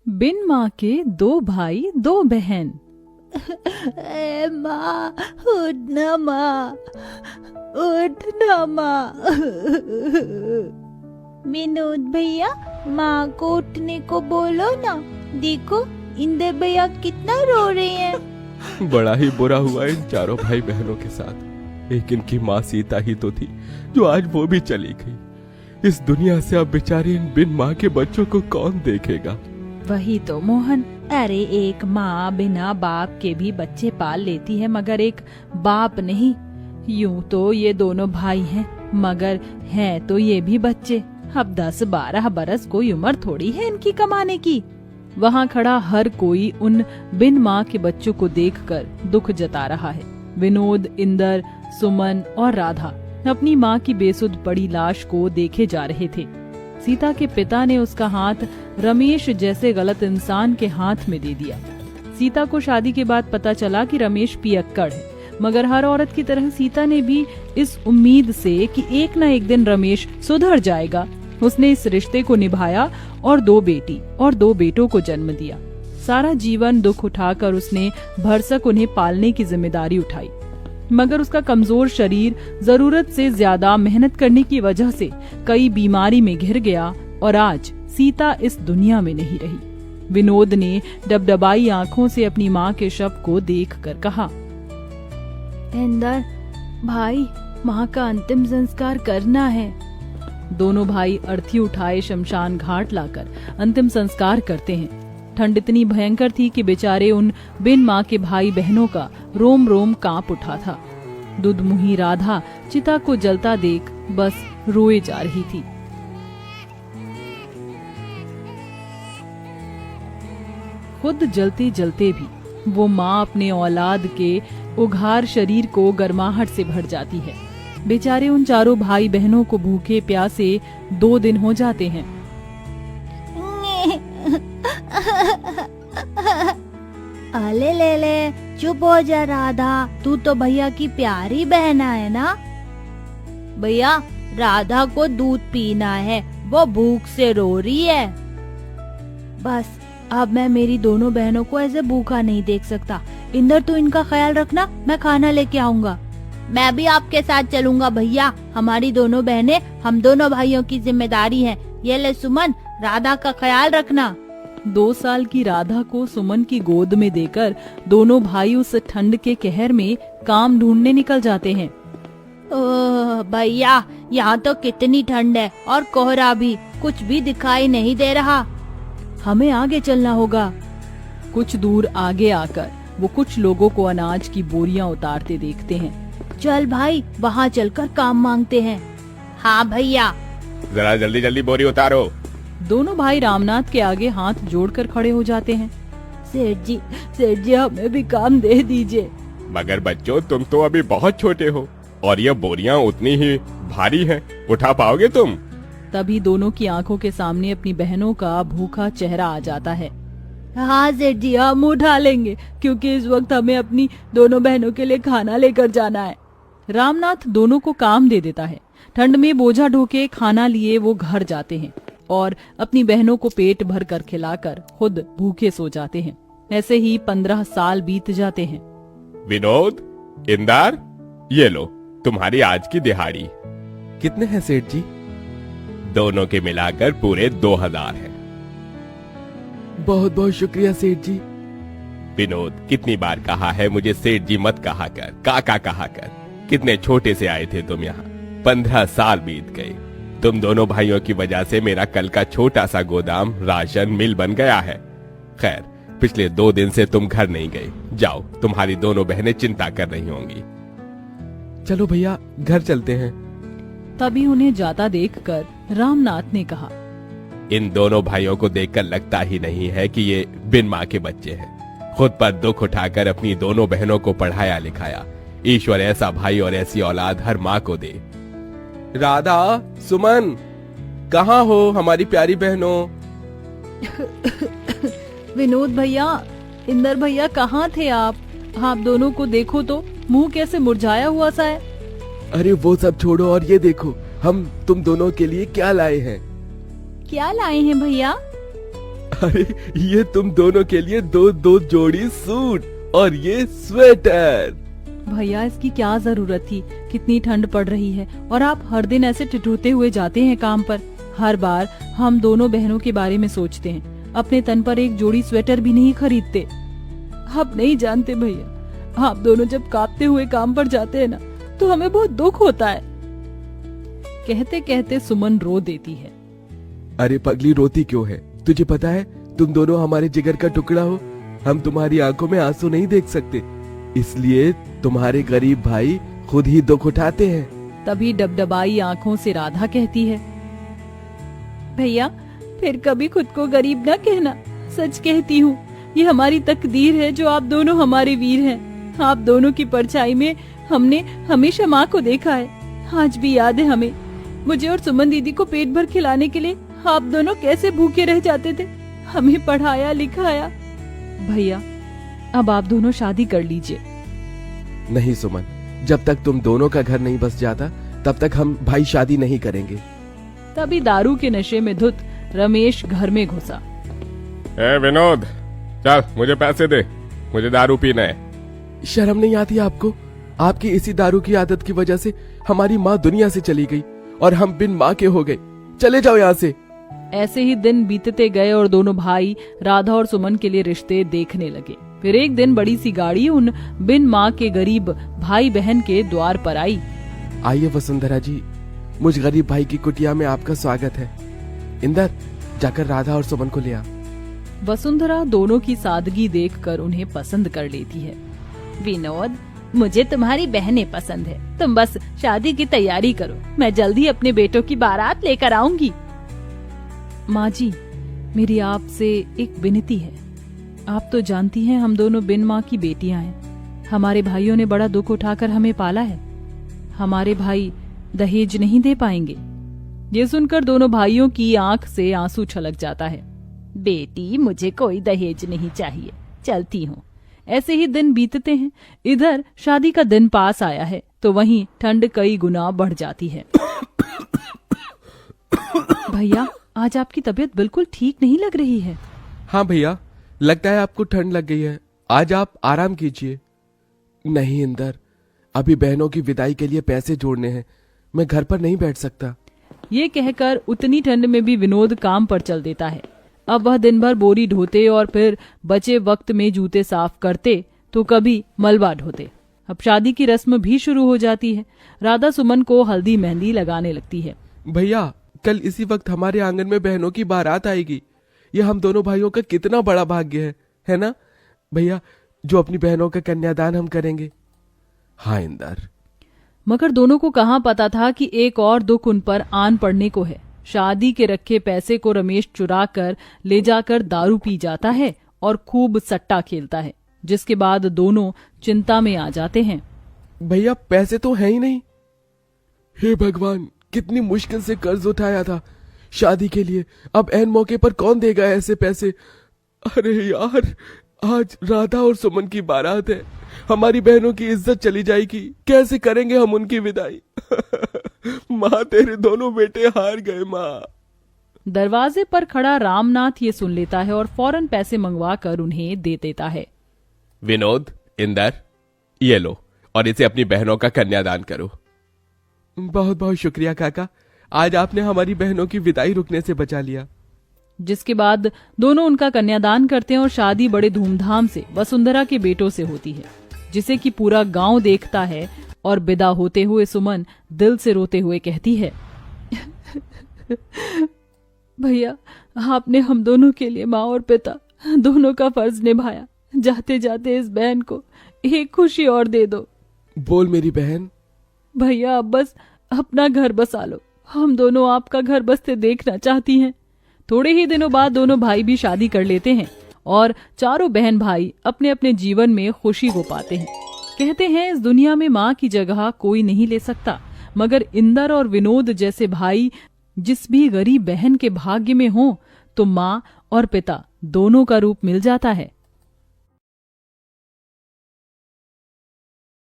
बिन माँ के दो भाई दो बहन। ए माँ, उठ ना माँ, उठ ना माँ। विनोद भैया, माँ को उठने को बोलो ना। देखो इंदर भैया कितना रो रहे हैं। बड़ा ही बुरा हुआ इन चारों भाई बहनों के साथ। एक इनकी माँ सीता ही तो थी जो आज वो भी चली गई। इस दुनिया से अब बेचारे इन बिन माँ के बच्चों को कौन देखेगा। वही तो मोहन, अरे एक माँ बिना बाप के भी बच्चे पाल लेती है, मगर एक बाप नहीं। यूं तो ये दोनों भाई हैं, मगर हैं तो ये भी बच्चे। अब 10-12 बरस कोई उम्र थोड़ी है इनकी कमाने की। वहाँ खड़ा हर कोई उन बिन माँ के बच्चों को देखकर दुख जता रहा है। विनोद, इंदर, सुमन और राधा अपनी माँ की बेसुध पड़ी लाश को देखे जा रहे थे। सीता के पिता ने उसका हाथ रमेश जैसे गलत इंसान के हाथ में दे दिया। सीता को शादी के बाद पता चला कि रमेश पियक्कड़ है, मगर हर औरत की तरह सीता ने भी इस उम्मीद से कि एक न एक दिन रमेश सुधर जाएगा, उसने इस रिश्ते को निभाया और 2 बेटी और 2 बेटों को जन्म दिया। सारा जीवन दुख उठाकर उसने भरसक उन्हें पालने की जिम्मेदारी उठाई, मगर उसका कमजोर शरीर जरूरत से ज्यादा मेहनत करने की वजह से कई बीमारी में घिर गया और आज सीता इस दुनिया में नहीं रही। विनोद ने डबडबाई आंखों से अपनी माँ के शव को देखकर कहा, इंदर भाई, माँ का अंतिम संस्कार करना है। दोनों भाई अर्थी उठाए शमशान घाट लाकर अंतिम संस्कार करते हैं। ठंड इतनी भयंकर थी कि बेचारे उन बिन माँ के भाई बहनों का रोम रोम कांप उठा था। दुधमुही राधा चिता को जलता देख बस रोए जा रही थी। खुद जलते जलते भी वो माँ अपने औलाद के उघार शरीर को गर्माहट से भर जाती है। बेचारे उन चारों भाई बहनों को भूखे प्यासे 2 दिन हो जाते हैं। अले ले, चुप हो जा राधा, तू तो भैया की प्यारी बहन है ना। भैया, राधा को दूध पीना है, वो भूख से रो रही है। बस अब मैं मेरी दोनों बहनों को ऐसे भूखा नहीं देख सकता। इंदर, तू इनका ख्याल रखना, मैं खाना लेके आऊंगा। मैं भी आपके साथ चलूंगा भैया, हमारी दोनों बहनें हम दोनों भाइयों की जिम्मेदारी है। ये ले सुमन, राधा का ख्याल रखना। 2 साल की राधा को सुमन की गोद में देकर दोनों भाई उस ठंड के कहर में काम ढूंढने निकल जाते हैं। ओह भैया, यहाँ तो कितनी ठंड है और कोहरा भी, कुछ भी दिखाई नहीं दे रहा। हमें आगे चलना होगा। कुछ दूर आगे आकर वो कुछ लोगों को अनाज की बोरियां उतारते देखते हैं। चल भाई, वहाँ चलकर काम मांगते हैं। हाँ भैया। जरा जल्दी जल्दी बोरी उतारो। दोनों भाई रामनाथ के आगे हाथ जोड़कर खड़े हो जाते हैं। सेठ जी, हमें भी काम दे दीजिए। मगर बच्चों, तुम तो अभी बहुत छोटे हो और ये बोरियां उतनी ही भारी हैं, उठा पाओगे तुम? तभी दोनों की आंखों के सामने अपनी बहनों का भूखा चेहरा आ जाता है। हाँ सेठ जी, हम उठा लेंगे, क्योंकि इस वक्त हमें अपनी दोनों बहनों के लिए खाना लेकर जाना है। रामनाथ दोनों को काम दे देता है। ठंड में बोझा ढोके खाना लिए वो घर जाते हैं और अपनी बहनों को पेट भर कर खिलाकर खुद भूखे सो जाते हैं। ऐसे ही 15 साल बीत जाते हैं। विनोद, इंदर, ये लो तुम्हारी आज की दिहाड़ी। कितने हैं सेठ जी? दोनों के मिलाकर पूरे 2000 हैं। बहुत बहुत शुक्रिया सेठ जी। विनोद, कितनी बार कहा है मुझे सेठ जी मत कहा कर, काका कहा कर। कितने छोटे से आए थे तुम यहाँ, 15 साल बीत गए। तुम दोनों भाइयों की वजह से मेरा कल का छोटा सा गोदाम राशन मिल बन गया है। खैर, पिछले 2 दिन से तुम घर नहीं गए। जाओ, तुम्हारी दोनों बहनें चिंता कर रही होंगी। चलो भैया, घर चलते हैं। तभी उन्हें जाता देखकर रामनाथ ने कहा, इन दोनों भाइयों को देखकर लगता ही नहीं है कि ये बिन माँ के बच्चे हैं। खुद पर दुख उठाकर अपनी दोनों बहनों को पढ़ाया लिखाया। ईश्वर ऐसा भाई और ऐसी औलाद हर माँ को दे। राधा, सुमन, कहाँ हो हमारी प्यारी बहनों? विनोद भैया, इंदर भैया, कहाँ थे आप? आप दोनों को देखो तो, मुंह कैसे मुरझाया हुआ सा है। अरे वो सब छोड़ो और ये देखो, हम तुम दोनों के लिए क्या लाए हैं। क्या लाए हैं भैया? अरे ये तुम दोनों के लिए दो दो जोड़ी सूट और ये स्वेटर। भैया इसकी क्या जरूरत थी, कितनी ठंड पड़ रही है और आप हर दिन ऐसे ठिठुरते हुए जाते हैं काम पर। हर बार हम दोनों बहनों के बारे में सोचते हैं, अपने तन पर एक जोड़ी स्वेटर भी नहीं खरीदते। आप नहीं जानते भैया, आप दोनों जब कांपते हुए काम पर जाते हैं ना तो हमें बहुत दुख होता है। कहते कहते सुमन रो देती है। अरे पगली रोती क्यों है? तुझे पता है तुम दोनों हमारे जिगर का टुकड़ा हो। हम तुम्हारी आंखों में आंसू नहीं देख सकते, इसलिए तुम्हारे गरीब भाई खुद ही दुख उठाते हैं। तभी डबडबाई आंखों से राधा कहती है, भैया फिर कभी खुद को गरीब न कहना। सच कहती हूँ, ये हमारी तकदीर है जो आप दोनों हमारे वीर हैं। आप दोनों की परछाई में हमने हमेशा माँ को देखा है। आज भी याद है हमें, मुझे और सुमन दीदी को पेट भर खिलाने के लिए आप दोनों कैसे भूखे रह जाते थे, हमें पढ़ाया लिखाया। भैया अब आप दोनों शादी कर लीजिए। नहीं सुमन, जब तक तुम दोनों का घर नहीं बस जाता तब तक हम भाई शादी नहीं करेंगे। तभी दारू के नशे में धुत रमेश घर में घुसा। ए विनोद, चल मुझे पैसे दे, मुझे दारू पीना है। शर्म नहीं आती आपको? आपकी इसी दारू की आदत की वजह से हमारी माँ दुनिया से चली गई और हम बिन माँ के हो गए। चले जाओ यहाँ से। ऐसे ही दिन बीतते गए और दोनों भाई राधा और सुमन के लिए रिश्ते देखने लगे। फिर एक दिन बड़ी सी गाड़ी उन बिन माँ के गरीब भाई बहन के द्वार पर आई। आइए वसुंधरा जी, मुझ गरीब भाई की कुटिया में आपका स्वागत है। इंदर, जाकर राधा और सुमन को ले आ। वसुंधरा दोनों की सादगी देखकर उन्हें पसंद कर लेती है। विनोद, मुझे तुम्हारी बहनें पसंद है। तुम बस शादी की तैयारी करो, मैं जल्दी अपने बेटों की बारात लेकर आऊंगी। माँ जी, मेरी आपसे एक विनती है। आप तो जानती हैं हम दोनों बिन माँ की बेटियां हैं। हमारे भाइयों ने बड़ा दुख उठाकर हमें पाला है। हमारे भाई दहेज नहीं दे पाएंगे। ये सुनकर दोनों भाइयों की आंख से आंसू छलक जाता है। बेटी, मुझे कोई दहेज नहीं चाहिए, चलती हूँ। ऐसे ही दिन बीतते हैं। इधर शादी का दिन पास आया है तो वहीं ठंड कई गुना बढ़ जाती है। भैया, आज आपकी तबीयत बिल्कुल ठीक नहीं लग रही है। हाँ भैया, लगता है आपको ठंड लग गई है। आज आप आराम कीजिए। नहीं इंदर, अभी बहनों की विदाई के लिए पैसे जोड़ने हैं, मैं घर पर नहीं बैठ सकता। ये कहकर उतनी ठंड में भी विनोद काम पर चल देता है। अब वह दिन भर बोरी ढोते और फिर बचे वक्त में जूते साफ करते तो कभी मलबा ढोते। अब शादी की रस्म भी शुरू हो जाती है। राधा सुमन को हल्दी मेहंदी लगाने लगती है। भैया, कल इसी वक्त हमारे आंगन में बहनों की बारात आएगी। ये हम दोनों भाइयों का कितना बड़ा भाग्य है ना भैया, जो अपनी बहनों का कन्यादान हम करेंगे। हाँ इंदर। मगर दोनों को कहाँ पता था कि एक और दुख उन पर आन पड़ने को है। शादी के रखे पैसे को रमेश चुरा कर ले जाकर दारू पी जाता है और खूब सट्टा खेलता है, जिसके बाद दोनों चिंता में आ जाते हैं। भैया, पैसे तो है ही नहीं। हे भगवान, कितनी मुश्किल से कर्ज उठाया था शादी के लिए, अब ऐन मौके पर कौन देगा ऐसे पैसे। अरे यार, आज राधा और सुमन की बारात है, हमारी बहनों की इज्जत चली जाएगी। कैसे करेंगे हम उनकी विदाई। माँ, तेरे दोनों बेटे हार गए माँ। दरवाजे पर खड़ा रामनाथ ये सुन लेता है और फौरन पैसे मंगवा कर उन्हें दे देता है। विनोद, इंदर, ये लो और इसे अपनी बहनों का कन्यादान करो। बहुत बहुत शुक्रिया काका, आज आपने हमारी बहनों की विदाई रुकने से बचा लिया। जिसके बाद दोनों उनका कन्यादान करते हैं और शादी बड़े धूमधाम से वसुंधरा के बेटों से होती है, जिसे कि पूरा गांव देखता है। और विदा होते हुए सुमन दिल से रोते हुए कहती है, भैया, आपने हम दोनों के लिए माँ और पिता दोनों का फर्ज निभाया। जाते जाते इस बहन को एक खुशी और दे दो। बोल मेरी बहन। भैया, अब बस अपना घर बसा लो, हम दोनों आपका घर बसते देखना चाहती हैं। थोड़े ही दिनों बाद दोनों भाई भी शादी कर लेते हैं और चारों बहन भाई अपने अपने जीवन में खुशी को पाते हैं। कहते हैं इस दुनिया में माँ की जगह कोई नहीं ले सकता, मगर इंदर और विनोद जैसे भाई जिस भी गरीब बहन के भाग्य में हो तो माँ और पिता दोनों का रूप मिल जाता है।